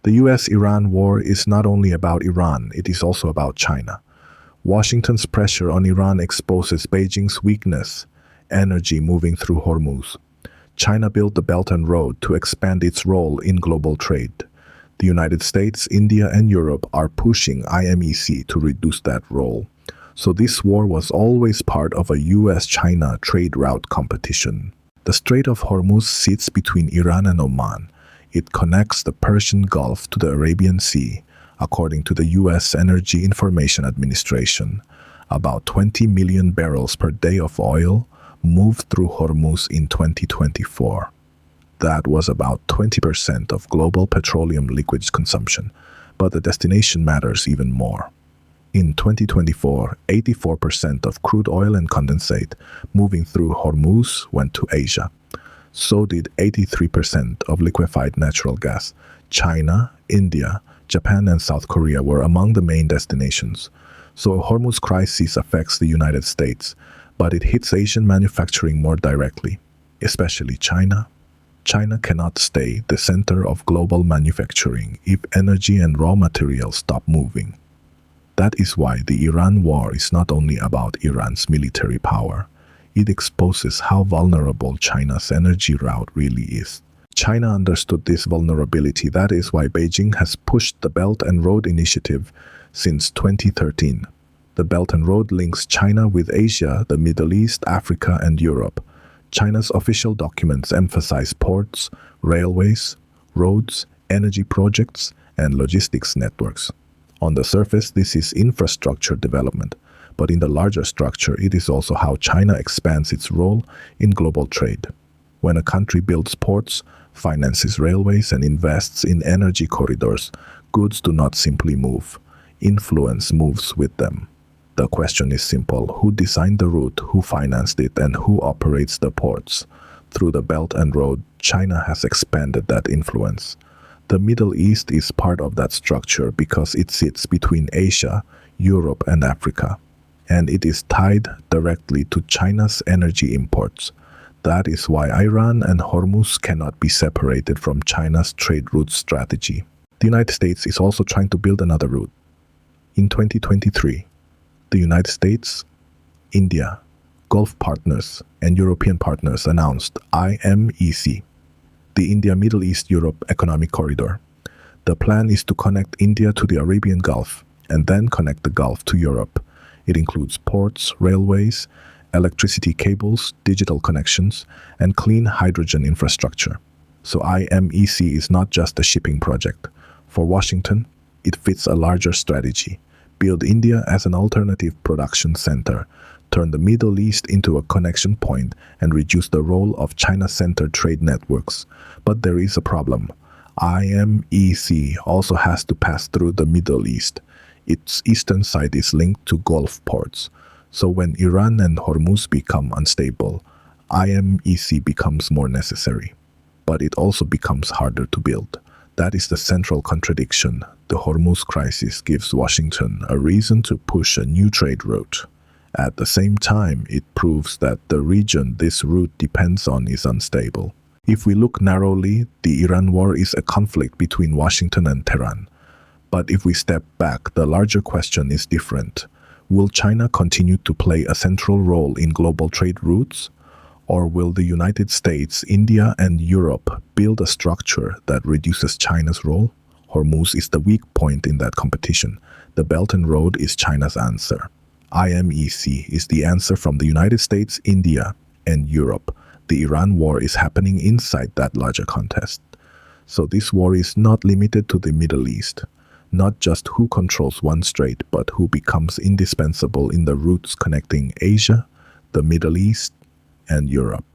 The U.S.-Iran war is not only about Iran, it is also about China. Washington's pressure on Iran exposes Beijing's weakness, energy moving through Hormuz. China built the Belt and Road to expand its role in global trade. The United States, India, and Europe are pushing IMEC to reduce that role. So this war was always part of a U.S. China trade route competition. The Strait of Hormuz sits between Iran and Oman. It connects the Persian Gulf to the Arabian Sea. According to the U.S. Energy Information Administration, about 20 million barrels per day of oil moved through Hormuz in 2024. That was about 20% of global petroleum liquids consumption, but the destination matters even more. In 2024, 84% of crude oil and condensate moving through Hormuz went to Asia. So did 83% of liquefied natural gas. China, India, Japan, and South Korea were among the main destinations. So a Hormuz crisis affects the United States, but it hits Asian manufacturing more directly, especially China. China cannot stay the center of global manufacturing if energy and raw materials stop moving. That is why the Iran war is not only about Iran's military power. It exposes how vulnerable China's energy route really is. China understood this vulnerability. That is why Beijing has pushed the Belt and Road Initiative since 2013. The Belt and Road links China with Asia, the Middle East, Africa, and Europe. China's official documents emphasize ports, railways, roads, energy projects, and logistics networks. On the surface, this is infrastructure development, but in the larger structure, it is also how China expands its role in global trade. When a country builds ports, finances railways, and invests in energy corridors, goods do not simply move. Influence moves with them. The question is simple: who designed the route, who financed it, and who operates the ports? Through the Belt and Road, China has expanded that influence. The Middle East is part of that structure because it sits between Asia, Europe, and Africa, and it is tied directly to China's energy imports. That is why Iran and Hormuz cannot be separated from China's trade route strategy. The United States is also trying to build another route. In 2023, the United States, India, Gulf partners, and European partners announced IMEC, the India-Middle East-Europe Economic Corridor. The plan is to connect India to the Arabian Gulf and then connect the Gulf to Europe. It includes ports, railways, electricity cables, digital connections, and clean hydrogen infrastructure. So IMEC is not just a shipping project. For Washington, it fits a larger strategy. Build India as an alternative production center, turn the Middle East into a connection point, and reduce the role of China-centered trade networks. But there is a problem. IMEC also has to pass through the Middle East. Its eastern side is linked to Gulf ports. So when Iran and Hormuz become unstable, IMEC becomes more necessary. But it also becomes harder to build. That is the central contradiction. The Hormuz crisis gives Washington a reason to push a new trade route. At the same time, it proves that the region this route depends on is unstable. If we look narrowly, the Iran war is a conflict between Washington and Tehran. But if we step back, the larger question is different. Will China continue to play a central role in global trade routes? Or will the United States, India, and Europe build a structure that reduces China's role? Hormuz is the weak point in that competition. The Belt and Road is China's answer. IMEC is the answer from the United States, India, and Europe. The Iran war is happening inside that larger contest. So this war is not limited to the Middle East. Not just who controls one strait, but who becomes indispensable in the routes connecting Asia, the Middle East, and Europe.